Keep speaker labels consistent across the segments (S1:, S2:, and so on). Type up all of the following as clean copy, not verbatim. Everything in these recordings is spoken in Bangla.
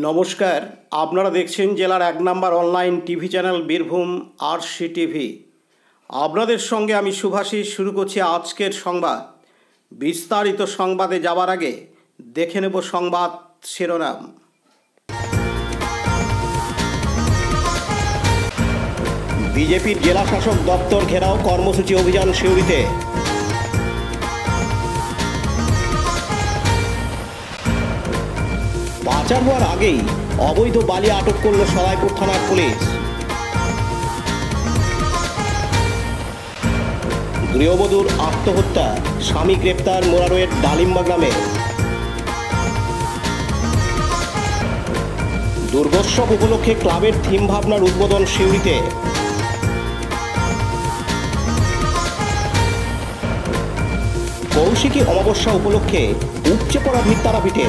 S1: নমস্কার, আপনারা দেখছেন জেলার ১ নম্বর online TV channel Birbhum RC TV. আপনাদের সঙ্গে আমি শুভাশিস। শুরু করছি আজকের সংবাদ। বিস্তারিত সংবাদে যাওয়ার আগে দেখে নেব সংবাদ শিরোনাম। বিজেপির জেলা শাসক দপ্তর ঘেরাও কর্মসূচি অভিযান সিউড়িতে। পাচার হওয়ার আগেই অবৈধ বালি আটক করল সরাইপুর থানার পুলিশ। গৃহবধূর আত্মহত্যা, স্বামী গ্রেপ্তার মোরারোয়ের ডালিম্বা গ্রামে। দুর্গোৎসব উপলক্ষে ক্লাবের থিম ভাবনার উদ্বোধন সিউড়িতে। কৌশিকী অমাবস্যা উপলক্ষে উপচে পড়া ভিড় তারাপীঠে।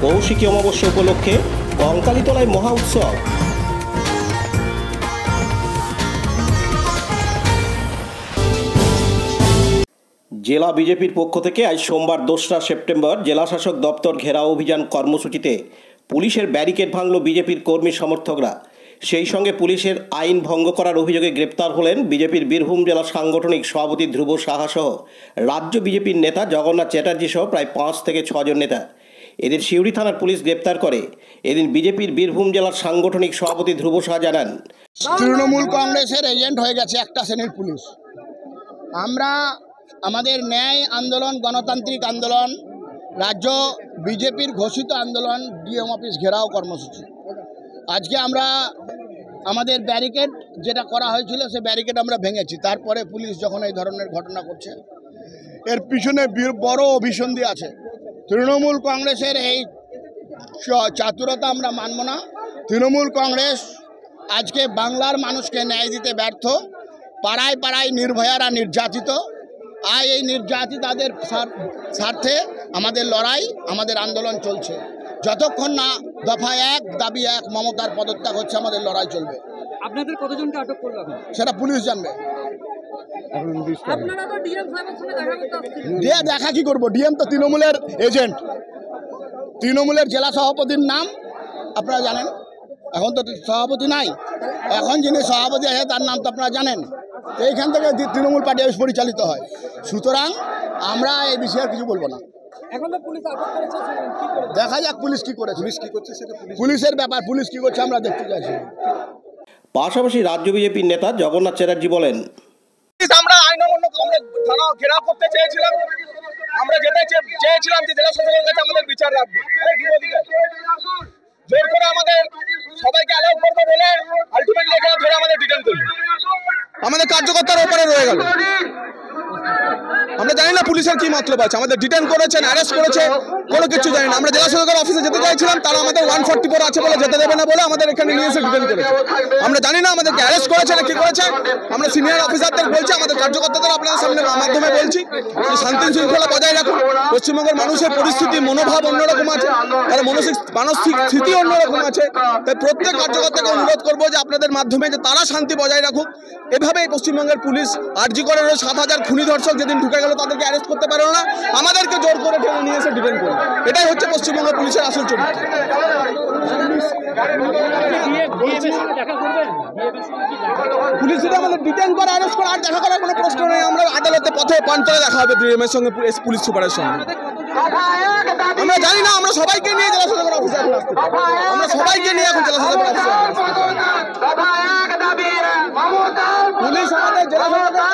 S1: কৌশিকী অমাবস্যা উপলক্ষে কঙ্কালীতলায় মহা উৎসব। জেলা বিজেপির পক্ষ থেকে আজ সোমবার ২রা সেপ্টেম্বর জেলা শাসক দপ্তর ঘেরাও অভিযান কর্মসূচিতে পুলিশের ব্যারিকেড ভাঙল বিজেপির কর্মী সমর্থকরা। সেই সঙ্গে পুলিশের আইন ভঙ্গ করার অভিযোগে গ্রেপ্তার হলেন বিজেপির বীরভূম জেলা সাংগঠনিক সভাপতি ধ্রুব সাহা সহ রাজ্য বিজেপির নেতা জগন্নাথ চ্যাটার্জি সহ প্রায় ৫ থেকে ৬ জন নেতা। এদের সিউড়ি থানার পুলিশ গ্রেপ্তার করে। এদিন বিজেপির বীরভূম জেলার সাংগঠনিক সভাপতি ধ্রুব সাহা জানান,
S2: তৃণমূল কংগ্রেসের এজেন্ট হয়ে গেছে একটা শ্রেণীর পুলিশ। আমরা আমাদের ন্যায় আন্দোলন, গণতান্ত্রিক আন্দোলন, রাজ্য বিজেপির ঘোষিত আন্দোলন ডিএম অফিস ঘেরাও কর্মসূচি। আজকে আমরা আমাদের ব্যারিকেড যেটা করা হয়েছিল সে ব্যারিকেড আমরা ভেঙেছি। তারপরে পুলিশ যখন এই ধরনের ঘটনা করছে, এর পিছনে বড় অভিসন্ধি আছে। তৃণমূল কংগ্রেসের এই চাতুরতা আমরা মানব না। তৃণমূল কংগ্রেস আজকে বাংলার মানুষকে ন্যায় দিতে ব্যর্থ। পাড়ায় পাড়ায় নির্ভয়ারা নির্যাতিত। আর এই নির্যাতিতাদের স্বার্থে আমাদের লড়াই, আমাদের আন্দোলন চলছে। যতক্ষণ না দফা ১ দাবি ১ মমতার পদত্যাগ হচ্ছে, আমাদের লড়াই চলবে।
S3: আপনাদের কতজনকে আটক করলো
S2: সেটা পুলিশ জানবে। দেখা কি করবো? ডিএম তো তৃণমূলের এজেন্ট। তৃণমূলের জেলা সভাপতির নাম আপনারা জানেন। এখন তো সভাপতি নাই, এখন যিনি সভাপতি আছে তার নাম তো আপনারা জানেন। এইখান থেকে তৃণমূল পার্টি অফিস পরিচালিত হয়। সুতরাং আমরা এই বিষয়ে কিছু বলবো না। দেখা যাক পুলিশ কি করেছে। পুলিশের ব্যাপার, পুলিশ কি করছে আমরা দেখতে চাইছি।
S1: পাশাপাশি রাজ্য বিজেপির নেতা জগন্নাথ চ্যাটার্জি বলেন,
S4: আমরা আইন অমান্য, আমরা থানা ঘেরাও করতে চেয়েছিলাম। আমরা যেতে চেয়েছিলাম যে জেলা শাসকের কাছে আমাদের বিচার রাখবো। জোর করে আমাদের সবাইকে অ্যালাউ করবে বলে আলটিমেটলি এখানে ধরে আমাদের ডিটেইন করলো। আমাদের কার্যকর্তার উপরে রয়ে গেল। আমরা জানি না পুলিশের কি মতলব আছে। আমাদের ডিটেইন করেছেন, অ্যারেস্ট করেছে, কোনো কিছু জানি না। আমরা জেলা শাসকের অফিসে যেতে চাইছিলাম, তারা আমাদের 144 আছে বলে যেতে দেবে না বলে আমাদের এখানে নিয়ে এসে ডিটেইন করেছে। আমরা জানি না আমাদেরকে অ্যারেস্ট করেছে না কি করেছে। আমরা সিনিয়র অফিসারদের বলছি, আমাদের কার্যকর্তাদের আপনাদের সামনে মাধ্যমে বলছি যে শান্তি শৃঙ্খলা বজায় রাখুন। পশ্চিমবঙ্গের মানুষের পরিস্থিতি, মনোভাব অন্যরকম আছে, তার মানসিক স্থিতি অন্যরকম আছে। তাই প্রত্যেক কার্যকর্তাকে অনুরোধ করবো যে আপনাদের মাধ্যমে যে তারা শান্তি বজায় রাখুক। এভাবেই পশ্চিমবঙ্গের পুলিশ আরজি করে ৭,০০০ খুনি ধর্ষক যেদিন ঢুকে গেল তাদেরকে অ্যারেস্ট করতে পারলো না, আমাদেরকে জোর করে টেনে নিয়ে এসে ডিটেইন করলো। এটাই হচ্ছে পশ্চিমবঙ্গ পুলিশের আসল চরিত্র। পুলিশ যদি আমাদের ডিটেইন করে, অ্যারেস্ট করে, আর দেখা করার কোনো প্রশ্ন নেই। আমরা আদালতে পথে প্রান্তরে দেখা হবে ডিএমের সঙ্গে, পুলিশ সুপারের সঙ্গে। আমরা জানি না, আমরা সবাইকে নিয়ে জেলা শাসকের অফিসে আসতে, আমরা সবাইকে নিয়ে এখন জেলা শাসকের অফিসে পুলিশ আমাদের জেলা শাসকের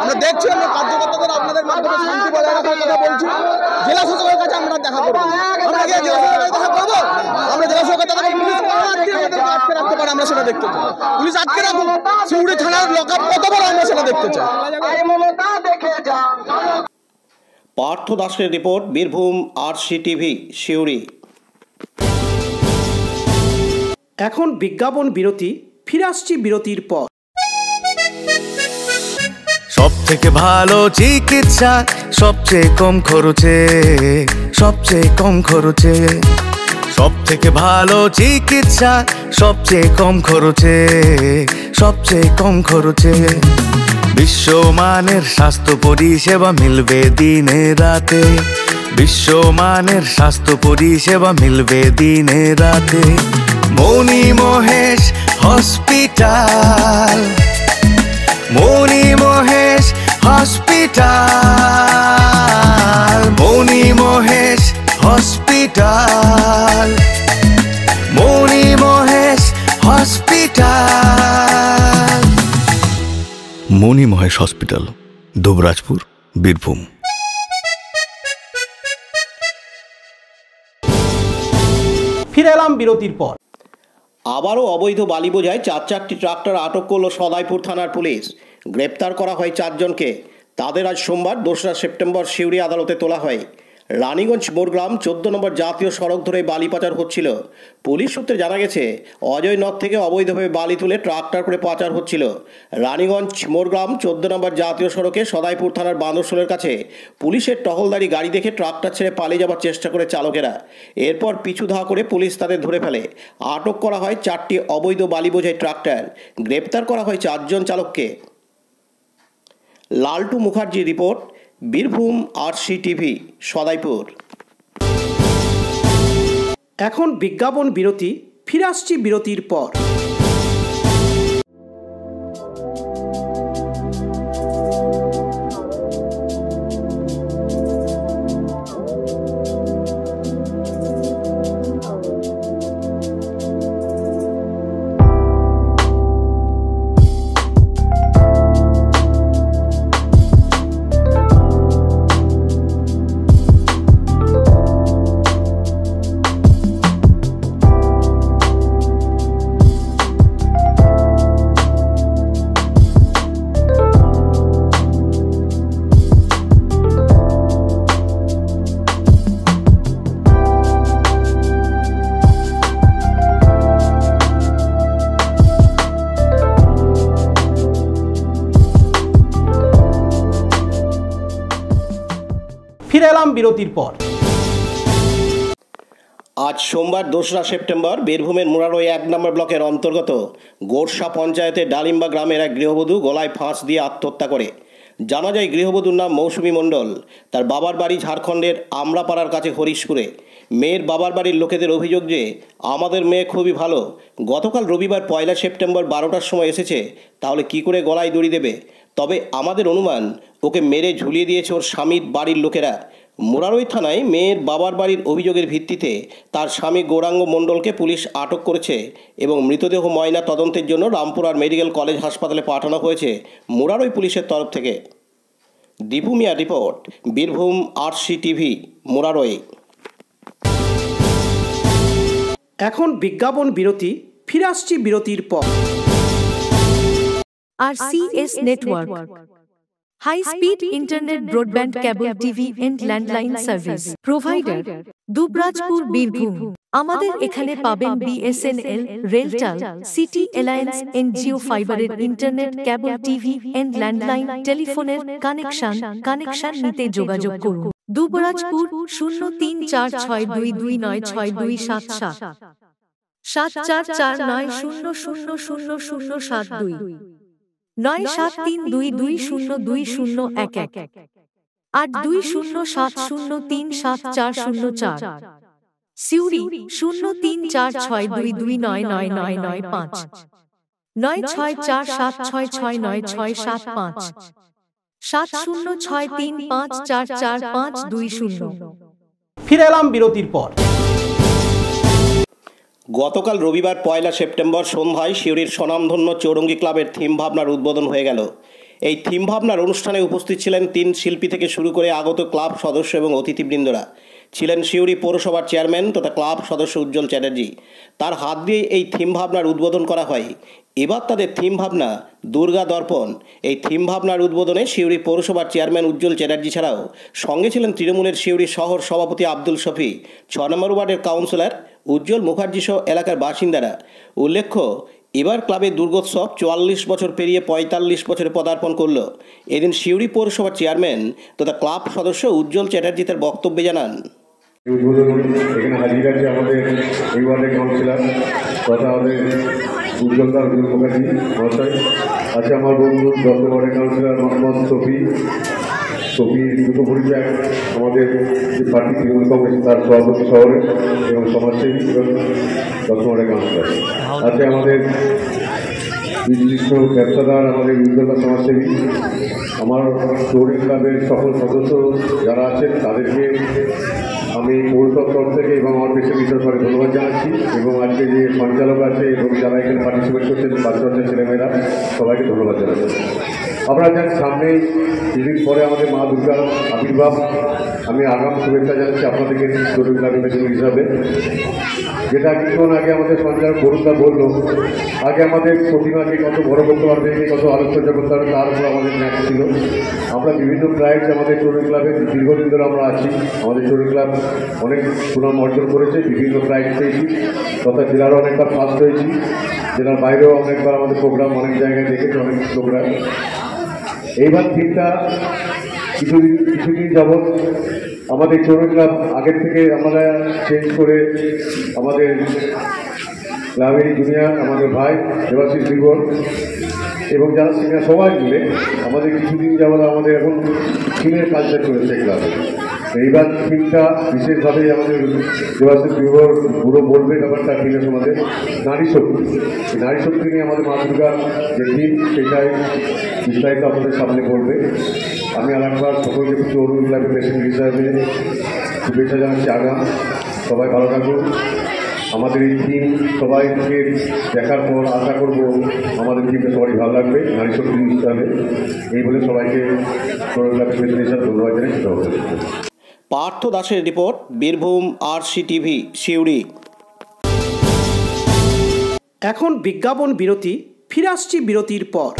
S4: আমরা দেখছি। আমরা কার্যকর্তাদের আপনাদের মাধ্যমে শান্তি বজায় রাখার কথা বলছি। জেলা শাসকের কাছে আমরা দেখা করবো। আমরা গিয়ে জেলা শাসকের কাছে দেখা করবো। আমরা জেলা শাসকের কাছে আটকে রাখতে পারে, আমরা সেটা দেখতে চাই। পুলিশ আটকে রাখুন, সিউড়ি থানার লকআপ কত বড় আমরা সেটা দেখতে চাই।
S1: পার্থ দাসের report, Birbhum RC TV Suri. এখন বিজ্ঞাপন বিরতি, ফিরে আসছি বিরতির পর।
S5: সবথেকে ভালো চিকিৎসা সবচেয়ে কম খরচে, সবচেয়ে কম খরচে, সব থেকে ভালো চিকিৎসা সবচেয়ে কম খরচে, সবচেয়ে কম খরচে। বিশ্বমানের স্বাস্থ্য পরিষেবা মিলবে দিনে রাতে, বিশ্বমানের স্বাস্থ্য পরিষেবা মিলবে দিনে রাতে। মনি মহেশ হসপিটাল, মনি মহেশ হসপিটাল, মনি মহেশ হসপিটাল, মনি মহেশ হসপিটাল। মনি মহেশ হসপিটাল, দুবরাজপুর, বীরভূম।
S1: ফিরে এলাম বিরতির পর। আবারও অবৈধ বালি বোঝায় 4টি ট্রাক্টর আটক করল সদাইপুর থানার পুলিশ। গ্রেপ্তার করা হয় 4 জনকে। তাদের আজ সোমবার 2রা সেপ্টেম্বর সিউড়ি আদালতে তোলা হয়। রানীগঞ্জ মোড়গ্রাম 14 নম্বর জাতীয় সড়ক ধরে বালি পাচার হচ্ছিল। পুলিশ সূত্রে জানা গেছে অজয় নদ থেকে অবৈধভাবে বালি তুলে ট্রাক্টর করে পাচার হচ্ছিল। রানীগঞ্জ মোড়গ্রাম 14 নম্বর জাতীয় সড়কে সদাইপুর থানার বান্দরশোলের কাছে পুলিশের টহলদারি গাড়ি দেখে ট্রাক্টর ছেড়ে পালিয়ে যাওয়ার চেষ্টা করে চালকেরা। এরপর পিছু ধাওয়া করে পুলিশ তাদের ধরে ফেলে। আটক করা হয় 4টি অবৈধ বালি বোঝাই ট্রাক্টর। গ্রেপ্তার করা হয় 4 জন চালককে। Laltu Mukherjee report, Birbhum RC TV, Sadaipur. এখন বিজ্ঞাপন বিরতি। ফিরে আসছি বিরতির পর। ফিরে এলাম বিরতির পর। আজ সোমবার 2রা সেপ্টেম্বর বীরভূমের মুরারই 1 নম্বর ব্লকের অন্তর্গত গোরসা পঞ্চায়েতের ডালিম্বা গ্রামের এক গৃহবধূ গলায় ফাঁস দিয়ে আত্মহত্যা করে। জানা যায় গৃহবধূর নাম মৌসুমী মণ্ডল। তার বাবার বাড়ি ঝাড়খণ্ডের আমরাপাড়ার কাছে হরিশপুরে। মেয়ের বাবার বাড়ির লোকেদের অভিযোগ যে আমাদের মেয়ে খুবই ভালো, গতকাল রবিবার 1 সেপ্টেম্বর 12টার সময় এসেছে, তাহলে কি করে গলায় দড়ি দেবে? তবে আমাদের অনুমান ওকে মেরে ঝুলিয়ে দিয়েছে ওর স্বামীর বাড়ির লোকেরা। মুরারই থানায় মেয়ের বাবার বাড়ির অভিযোগের ভিত্তিতে তার স্বামী গৌরাঙ্গ মণ্ডলকে পুলিশ আটক করেছে এবং মৃতদেহ ময়না তদন্তের জন্য রামপুরহাট মেডিকেল কলেজ হাসপাতালে পাঠানো হয়েছে মুরারই পুলিশের তরফ থেকে। Dipu Mia report, Birbhum RC TV, Murarai. এখন বিজ্ঞাপন বিরতি। ফিরে আসছি বিরতির পর।
S6: RCS Network, high speed internet, broadband, cable TV and landline service provider, Dubrajpur, Birbhum. আমাদের এখানে পাবেন BSNL, RailTel, city alliance, NGO ফাইবারের internet, cable TV and landline টেলিফোনের কানেকশন নিতে যোগাযোগ করুন। দুবরাজপুর 0346229627 7449000072 9732202011 8207037404। সিউড়ি 034622999995 9647669675 7063544520।
S1: ফিরে এলাম বিরতির পর। গতকাল রবিবার 1 সেপ্টেম্বর সন্ধ্যায় সিউড়ির স্বনামধন্য চৌরঙ্গি ক্লাবের থিম ভাবনার উদ্বোধন হয়ে গেল। এই থিম ভাবনার অনুষ্ঠানে উপস্থিত ছিলেন 3 শিল্পী থেকে শুরু করে আগত ক্লাব সদস্য এবং অতিথিবৃন্দরা। ছিলেন সিউড়ি পৌরসভার চেয়ারম্যান তথা ক্লাব সদস্য উজ্জ্বল চ্যাটার্জি। তার হাত দিয়ে এই থিম ভাবনার উদ্বোধন করা হয়। এবার তাদের থিম ভাবনা দুর্গা দর্পণ। এই থিম ভাবনার উদ্বোধনে সিউড়ি পৌরসভার চেয়ারম্যান উজ্জ্বল চ্যাটার্জি ছাড়াও সঙ্গে ছিলেন তৃণমূলের সিউড়ি শহর সভাপতি আব্দুল শফি, 6 নম্বর ওয়ার্ডের কাউন্সিলর উজ্জ্বল মুখার্জি সহ এলাকার বাসিন্দারা। উল্লেখ্য, এবার ক্লাবের দুর্গোৎসব 44 বছর পেরিয়ে 45 বছরে পদার্পণ করল। এদিন সিউড়ি পৌরসভার চেয়ারম্যান তথা ক্লাব সদস্য উজ্জ্বল চ্যাটার্জি তার বক্তব্যে জানান,
S7: উদ্বোধন এখানে হাজির আছে আমাদের এই ওয়ার্ডের কাউন্সিলর তথা আমাদের উজ্জ্বলদার মুখার্জি মহাশয়, আছে আমার বন্ধু 10 ওয়ার্ডের কাউন্সিলর মোহাম্মদ শফির দুটো পরিচয় আমাদের যে পার্টি তৃণমূল কংগ্রেস তার সভাপতি শহরে এবং সমাজসেবী এবং 10 ওয়ার্ডের কাউন্সিলর, আছে আমাদের বিশিষ্ট ব্যবসাদার আমাদের উজ্জ্বলতা সমাজসেবী, আমার ট্যুরিং ক্লাবের সকল সদস্য যারা আছেন তাদেরকে আমি পৌরসভার তরফ থেকে এবং আমার পেশা বিষয় করে ধন্যবাদ জানাচ্ছি এবং আজকে যে সঞ্চালক আছে এবং যারা এখানে পার্টিসিপেট করছেন বাচ্চা বাচ্চা ছেলেমেয়েরা সবাইকে ধন্যবাদ জানাচ্ছি। আপনারা জানেন সামনেই কিছুদিন পরে আমাদের মা দুর্গার আবির্ভাব, আমি আগাম শুভেচ্ছা জানাচ্ছি আপনাদেরকে ট্যুরিং ক্লাবের প্রেসিডেন্ট হিসাবে। যেটা কিছুক্ষণ আগে আমাদের সঞ্চালক বরুণদা বলল, আগে আমাদের প্রতিমাকে কত বড় করতে পারবে, কত আলোকসজ্জা করতে পারবে তার উপর আমাদের ম্যাচ ছিল। আমরা বিভিন্ন প্রাইজ আমাদের ট্যুরিং ক্লাবে দীর্ঘদিন ধরে আমরা আছি, আমাদের ট্যুরিং ক্লাব অনেক সুনাম অর্জন করেছে, বিভিন্ন প্রাইজ পেয়েছি তথা জেলারও অনেকবার ফার্স্ট হয়েছি, জেলার বাইরেও অনেকবার আমাদের প্রোগ্রাম অনেক জায়গায় দেখেছি, অনেক প্রোগ্রাম। এইবার থিমটা কিছুদিন যাবৎ আমাদের ট্যুরিং ক্লাব আগের থেকে আমরা চেঞ্জ করে আমাদের ক্লাবের জুনিয়র আমাদের ভাই দেবাশিস বিবর এবং যারা সিনিয়র সবাই মিলে আমাদের কিছুদিন যাবৎ আমাদের এখন থিমের কালচার চলেছে ক্লাবে। এইবার থিমটা বিশেষভাবে আমাদের দেবাশিস বিবর পুরো বলবে ব্যাপারটা থিমের আমাদের নারী শক্তি, নারী শক্তি নিয়ে আমাদের মা দুর্গার যে থিম সেটাই বিস্তারিত আপনাদের সামনে বলবে। আমি আর একবার সকলকে ট্যুরিং ক্লাবের প্রেসিডেন্ট হিসাবে শুভেচ্ছা জানাচ্ছি। আগাম সবাই ভালো থাকুন। আমাদের এই থিম সবাইকে দেখার পর আশা করব আমাদের থিমটা সবাই ভালো লাগবে নারী শক্তি হিসাবে। এই বলে সবাইকে ট্যুরিং ক্লাবের প্রেসিডেন্ট হিসাবে ধন্যবাদ জানাই।
S1: পার্থ দাসের রিপোর্ট, বীরভূম RCTV সিউড়ি।
S8: এখন বিজ্ঞাপন বিরতি, ফিরে আসছি বিরতির পর।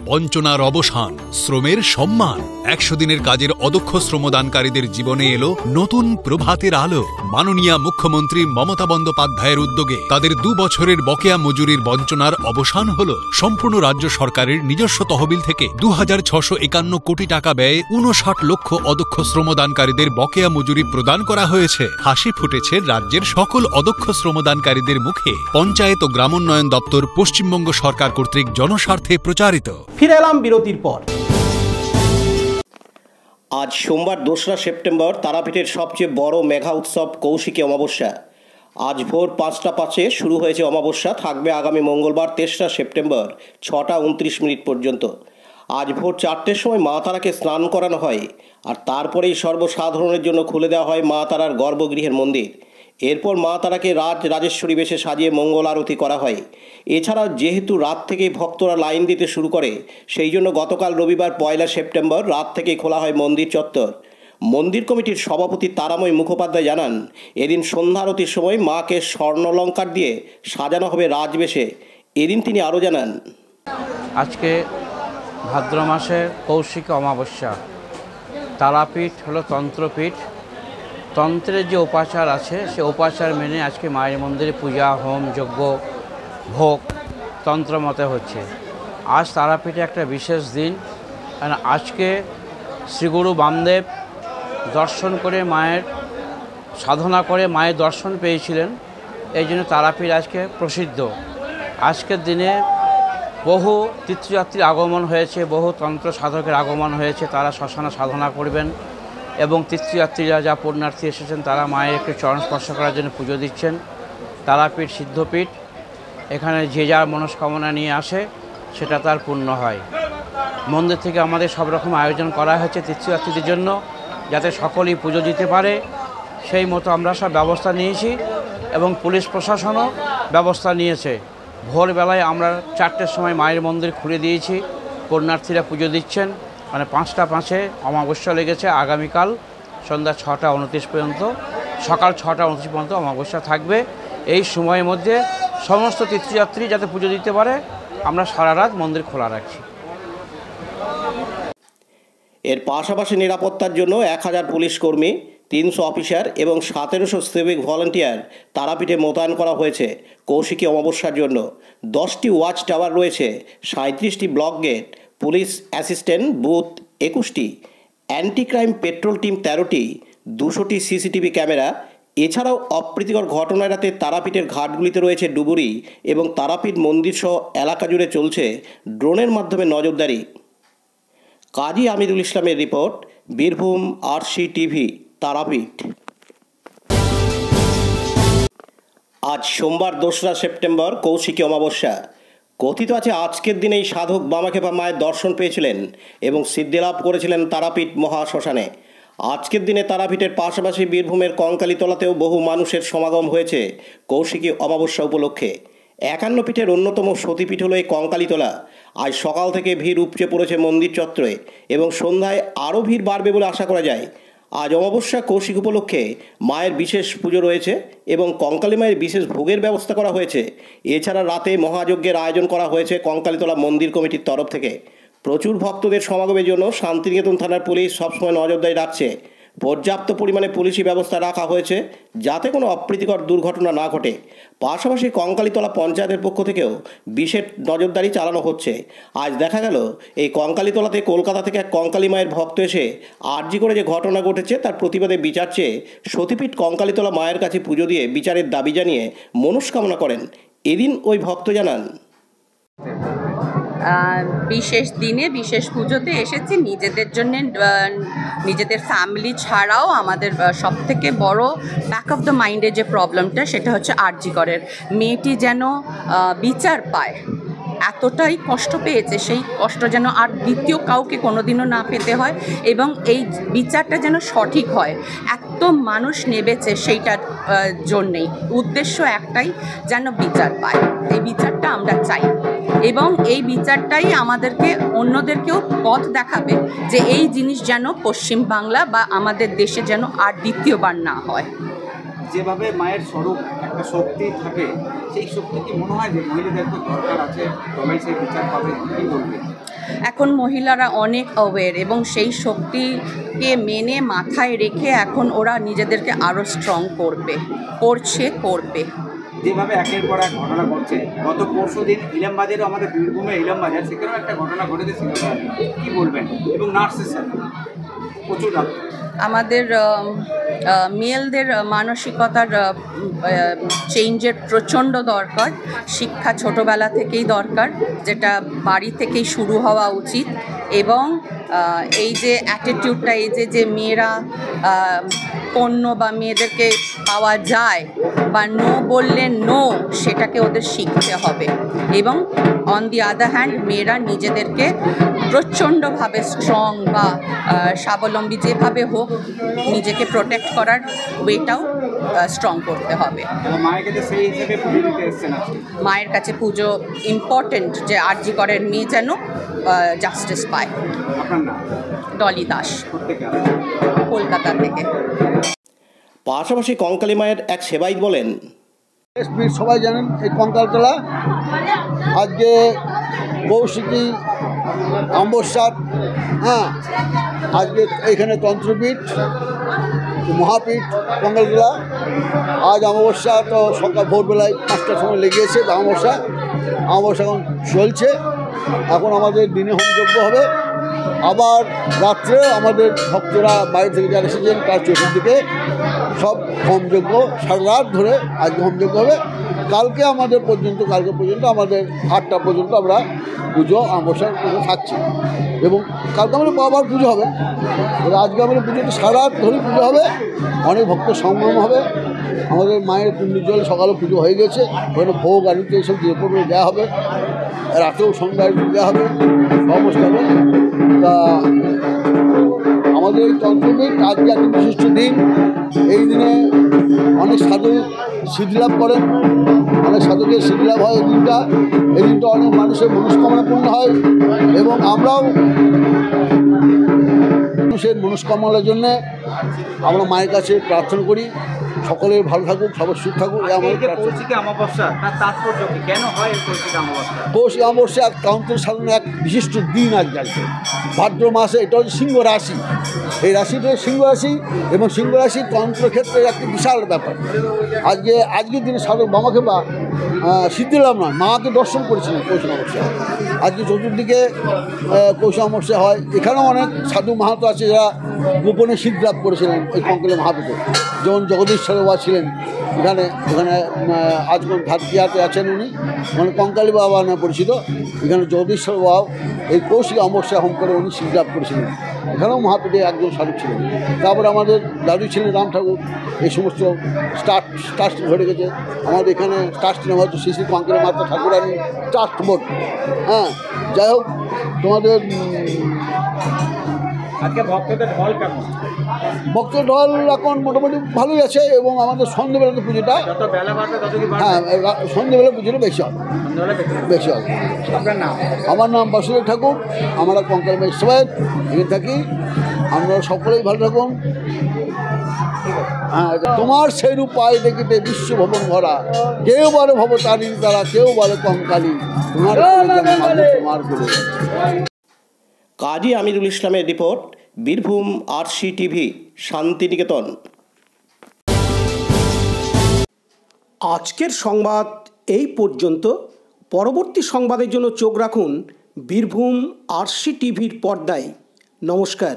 S9: বঞ্চনার অবসান, শ্রমের সম্মান। 100 দিনের কাজের অদক্ষ শ্রমদানকারীদের জীবনে এলো নতুন প্রভাতের আলো। মাননীয় মুখ্যমন্ত্রী মমতা বন্দ্যোপাধ্যায়ের উদ্যোগে তাদের 2 বছরের বকেয়া মজুরির বঞ্চনার অবসান হলো। সম্পূর্ণ রাজ্য সরকারের নিজস্ব তহবিল থেকে 2651 কোটি টাকা ব্যয়ে 59 লক্ষ অদক্ষ শ্রমদানকারীদের বকেয়া মজুরি প্রদান করা হয়েছে। হাসি ফুটেছে রাজ্যের সকল অদক্ষ শ্রমদানকারীদের মুখে। পঞ্চায়েত ও গ্রামোন্নয়ন দপ্তর পশ্চিমবঙ্গ সরকার কর্তৃক জনস্বার্থে প্রচারিত।
S8: ফিরে এলাম বিরতির পর।
S1: আজ সোমবার 2রা সেপ্টেম্বর তারাপীঠের সবচেয়ে বড় মেঘা উৎসব কৌশিকী অমাবস্যা। আজ ভোর 5টা 5-এ শুরু হয়েছে অমাবস্যা, থাকবে আগামী মঙ্গলবার 3রা সেপ্টেম্বর 6টা 29 মিনিট পর্যন্ত। আজ ভোর 4টের সময় মা তারাকে স্নান করানো হয়, আর তারপরেই সর্বসাধারণের জন্য খুলে দেওয়া হয় মা তারার গর্ভগৃহের মন্দির। এরপর মা তারাকে রাজেশ্বরী বেশে সাজিয়ে মঙ্গল আরতি করা হয়। এছাড়া যেহেতু রাত থেকেই ভক্তরা লাইন দিতে শুরু করে, সেই জন্য গতকাল রবিবার 1লা সেপ্টেম্বর রাত থেকেই খোলা হয় মন্দির চত্বর। মন্দির কমিটির সভাপতি তারাময় মুখোপাধ্যায় জানান, এদিন সন্ধ্যা আরতির সময় মাকে স্বর্ণলঙ্কার দিয়ে সাজানো হবে রাজবেশে। এদিন তিনি আরও জানান,
S10: আজকে ভাদ্র মাসের কৌশিকী অমাবস্যা। তারাপীঠ হলো তন্ত্রপীঠ। তন্ত্রের যে উপাচার আছে সে উপাচার মেনে আজকে মায়ের মন্দিরে পূজা, হোম, যজ্ঞ, ভোগ তন্ত্র মতে হচ্ছে। আজ তারাপীঠে একটা বিশেষ দিন, কারণ আজকে শ্রীগুরু বামদেব দর্শন করে মায়ের সাধনা করে মায়ের দর্শন পেয়েছিলেন, এই জন্য তারাপীঠ আজকে প্রসিদ্ধ। আজকের দিনে বহু তীর্থযাত্রীর আগমন হয়েছে, বহু তন্ত্র সাধকের আগমন হয়েছে। তারা শ্মশানে সাধনা করবেন এবং তীর্থযাত্রীরা যা পুণ্যার্থী এসেছেন তারা মায়ের একটু চরণ স্পর্শ করার জন্য পুজো দিচ্ছেন। তারাপীঠ সিদ্ধপীঠ, এখানে যে যার মনস্কামনা নিয়ে আসে সেটা তার পূর্ণ হয়। মন্দির থেকে আমাদের সব রকম আয়োজন করা হয়েছে তীর্থযাত্রীদের জন্য, যাতে সকলেই পুজো দিতে পারে। সেই মতো আমরা সব ব্যবস্থা নিয়েছি এবং পুলিশ প্রশাসনও ব্যবস্থা নিয়েছে। ভোরবেলায় আমরা 4টের সময় মায়ের মন্দির খুলে দিয়েছি, পুণ্যার্থীরা পুজো দিচ্ছেন। মানে 5টা 5-এ অমাবস্যা লেগেছে। আগামীকাল সন্ধ্যা 6টা 29 পর্যন্ত, সকাল 6টা 29 পর্যন্ত অমাবস্যা থাকবে। এই সময়ের মধ্যে সমস্ত তীর্থযাত্রী যাতে পুজো দিতে পারে আমরা সারা রাত মন্দির খোলা রাখছি।
S1: এর পাশাপাশি নিরাপত্তার জন্য 1000 পুলিশ কর্মী, 300 অফিসার এবং 1700 সিভিক ভলান্টিয়ার তারাপীঠে মোতায়েন করা হয়েছে। কৌশিকী অমাবস্যার জন্য 10টি ওয়াচ টাওয়ার রয়েছে, 37টি block gate, police assistant booth 21টি, অ্যান্টি ক্রাইম পেট্রোল টিম 13টি, 200টি সিসিটিভি ক্যামেরা। এছাড়াও অপ্রীতিকর ঘটনা এড়াতে তারাপীঠের ঘাটগুলিতে রয়েছে ডুবুরি এবং তারাপীঠ মন্দির সহ এলাকা জুড়ে চলছে ড্রোনের মাধ্যমে নজরদারি। কাজী আমিরুল ইসলামের রিপোর্ট, বীরভূম RCTV, তারাপীঠ। আজ সোমবার 2রা সেপ্টেম্বর, কৌশিকী অমাবস্যা। কথিত আছে আজকের দিনেই সাধক বামাখ্যাপা মায়ের দর্শন পেয়েছিলেন এবং সিদ্ধিলাভ করেছিলেন তারাপীঠ মহাশ্মশানে। আজকের দিনে তারাপীঠের পাশাপাশি বীরভূমের কঙ্কালীতলাতেও বহু মানুষের সমাগম হয়েছে কৌশিকী অমাবস্যা উপলক্ষে। 51 পীঠের অন্যতম সতীপীঠ হল এই কঙ্কালীতলা। আজ সকাল থেকে ভিড় উপচে পড়েছে মন্দির চত্বরে এবং সন্ধ্যায় আরও ভিড় বাড়বে বলে আশা করা যায়। আজ অমাবস্যা কৌশিক উপলক্ষে মায়ের বিশেষ পুজো রয়েছে এবং কঙ্কালী মায়ের বিশেষ ভোগের ব্যবস্থা করা হয়েছে। এছাড়া রাতে মহাযজ্ঞের আয়োজন করা হয়েছে কঙ্কালীতলা মন্দির কমিটির তরফ থেকে। প্রচুর ভক্তদের সমাগমের জন্য শান্তিনিকেতন থানার পুলিশ সবসময় নজরদারি রাখছে। পর্যাপ্ত পরিমাণে পুলিশি ব্যবস্থা রাখা হয়েছে যাতে কোনো অপ্রীতিকর দুর্ঘটনা না ঘটে। পাশাপাশি কঙ্কালীতলা পঞ্চায়েতের পক্ষ থেকেও বিশেষ নজরদারি চালানো হচ্ছে। আজ দেখা গেল এই কঙ্কালীতলাতে কলকাতা থেকে এক কঙ্কালী মায়ের ভক্ত এসে আরজি করে যে ঘটনা ঘটেছে তার প্রতিবাদে বিচার চেয়ে সতীপীঠ কঙ্কালীতলা মায়ের কাছে পুজো দিয়ে বিচারের দাবি জানিয়ে মনস্কামনা করেন। এদিন ওই ভক্ত জানান,
S11: বিশেষ দিনে বিশেষ পুজোতে এসেছি নিজেদের জন্য, নিজেদের ফ্যামিলি ছাড়াও আমাদের সবথেকে বড় ব্যাক অফ দ্য মাইন্ডে যে প্রবলেমটা সেটা হচ্ছে আরজি করের মেয়েটি যেন বিচার পায়। এতটাই কষ্ট পেয়েছে, সেই কষ্ট যেন আর দ্বিতীয় কাউকে কোনোদিনও না পেতে হয় এবং এই বিচারটা যেন সঠিক হয়। এত মানুষ নেবেছে সেইটার জন্যেই, উদ্দেশ্য একটাই, যেন বিচার পায়। এই বিচারটা আমরা চাই এবং এই বিচারটাই আমাদেরকে অন্যদেরকেও পথ দেখাবে যে এই জিনিস যেন পশ্চিম বাংলা বা আমাদের দেশে যেন আর দ্বিতীয়বার না হয়।
S12: যেভাবে মায়ের স্বরূপ একটা শক্তি থাকে, সেই শক্তি কি মনে হয় যে মহিলাদের তো দরকার আছে, তবে সেই বিচার পাবে? কি বলবে?
S11: এখন মহিলারা অনেক অ্যাওয়্যার এবং সেই শক্তিকে মেনে মাথায় রেখে এখন ওরা নিজেদেরকে আরও স্ট্রং করবে, করবে।
S12: যেভাবে একের পর এক ঘটনা ঘটছে, গত পরশু দিন ইলামবাজারও, আমাদের বীরভূমের ইলামবাজার, সেখানেও একটা ঘটনা ঘটেছে। কি বলবেন? এবং নার্সের সাথে প্রচুর
S11: আমাদের মেয়েদের মানসিকতার চেঞ্জের প্রচণ্ড দরকার। শিক্ষা ছোটোবেলা থেকেই দরকার, যেটা বাড়ি থেকেই শুরু হওয়া উচিত। এবং এই যে অ্যাটিটিউডটা, এই যে মেয়েরা পণ্য বা মেয়েদেরকে পাওয়া যায় বা নো বললে নো, সেটাকে ওদের শিখতে হবে। এবং অন দি আদার হ্যান্ড মেয়েরা নিজেদেরকে প্রচণ্ডভাবে স্ট্রং বা স্বাবলম্বী যেভাবে হোক নিজেকে প্রোটেক্ট করার ওয়েটাও স্ট্রং করতে হবে। মায়ের কাছে পুজো ইম্পর্টেন্ট, যে আরজি করের মেয়ে যেন জাস্টিস পায়। ডলি দাস, কলকাতা থেকে।
S1: পাশাপাশি কঙ্কালী মায়ের এক সেবায়িত বলেন,
S2: সবাই জানেন এই কঙ্কালতলা আজকে কৌশিকী অমাবস্যার, আজকে এখানে তন্ত্রপীঠ মহাপীঠ কঙ্কালতলা। আজ অমাবস্যা, তো সকাল ভোরবেলায় 5টার সময় লেগেছে অমাবস্যা এখন চলছে। এখন আমাদের দিনে হোমযজ্ঞ হবে, আবার রাত্রে আমাদের ভক্তরা বাইরে থেকে যারা এসেছেন তার চতুর্দিকে সব হোমযজ্ঞ সারা রাত ধরে আজকে হোমযজ্ঞ হবে। কালকে পর্যন্ত আমাদের 8টা পর্যন্ত আমরা পুজো, অমাবস্যার পুজো থাকছি এবং কালকে আমাদের আবার পুজো হবে। আজকে আমাদের পুজোটা সারা রাত ধরে পুজো হবে, অনেক ভক্ত সমাগম হবে। আমাদের মায়ের পুণ্যের জল সকালে পুজো হয়ে গেছে, ওখানে ভোগ আনিতে এইসব দিয়ে দেওয়া হবে, রাতেও সন্ধ্যায় দেওয়া হবে, সমস্ত হবে। তা আমাদের এই তন্ত্রপীঠ আজকে একটা বিশিষ্ট দিন। এই দিনে অনেক সাধু সিদ্ধিলাভ করেন, অনেক সাধকের সিদ্ধিলাভ হয়। এই দিনটা অনেক মানুষের মনস্কামনা পূর্ণ হয় এবং আমরাও মানুষের মনস্কামনার জন্যে আমরা মায়ের কাছে প্রার্থনা করি সকলের ভালো থাকুক, সবার সুখ থাকুক।
S12: কৌশিকী অমাবস্যা তার তাৎপর্য কি, কেন হয় কৌশিকী অমাবস্যা?
S2: কৌশিকী অমাবস্যা তন্ত্র সাধনের এক বিশিষ্ট দিন আজকে ভাদ্র মাসে। এটা হচ্ছে সিংহ রাশি, এই রাশিটা সিংহ রাশি এবং সিংহ রাশি তন্ত্র ক্ষেত্রে একটি বিশাল ব্যাপার। আজকের দিনে সাধক বামাখ্যাপা
S13: সিদ্ধি লাভ নয়, মাকে দর্শন করেছিলেন কৌশল অমাবস্যা। আজকে চতুর্দিকে কৌশল অমাবস্যা হয়। এখানেও অনেক সাধু মাহাতো আছে যারা গোপনে সিদ্ধি লাভ করেছিলেন এই কঙ্কালী মহাপীঠে, যেমন জগদীশ্বর বাবা ছিলেন এখানে আজমন ভারতীয়াতে আছেন উনি, মানে কঙ্কালী বাবা নামে পরিচিত। এখানে জগদীশ্বর বাবা এই কৌশিক অমাবস্যা হোম করে উনি সিদ্ধি লাভ করেছিলেন। এখানেও মহাপীঠে একজন সাধু ছিলেন। তারপরে আমাদের দাদু ছিলেন রাম ঠাকুর। এই সমস্ত ট্রাস্ট ধরে গেছে আমাদের এখানে। ট্রাস্ট নাম হচ্ছে শ্রী শ্রী কঙ্কালী মাতা ঠাকুরানী ট্রাস্ট বোর্ড। হ্যাঁ, যাই হোক, তোমাদের
S12: আজকে ভক্তদের ঢল কেমন?
S13: ভক্তের ঢল এখন মোটামুটি ভালোই আছে, এবং আমাদের সন্ধ্যেবেলাতে পুজোটা,
S12: যত বেলা বাড়বে তত কি বাড়বে?
S13: হ্যাঁ, সন্ধ্যেবেলা পুজোটা বেশি হবে, বেশি হবে।
S12: আপনার নাম?
S13: আমার নাম বাসুদেব ঠাকুর। আমরা কঙ্কালী মায়ের সবাই এখানে থাকি। আমরা সকলেই ভালো থাকুন। হ্যাঁ, তোমার সেই রূপ পায় দেখিতে বিশ্ব ভবন ভরা, কেউ বলে ভবতারিণী তারা, কেউ বলে কঙ্কালী, তোমার তোমার বলে।
S1: কাজী আমিরুল ইসলামের report, Birbhum RC TV, Santiniketan.
S8: আজকের সংবাদ এই পর্যন্ত। পরবর্তী সংবাদের জন্য চোখ রাখুন বীরভূম আরসি টিভির পর্দায়। নমস্কার।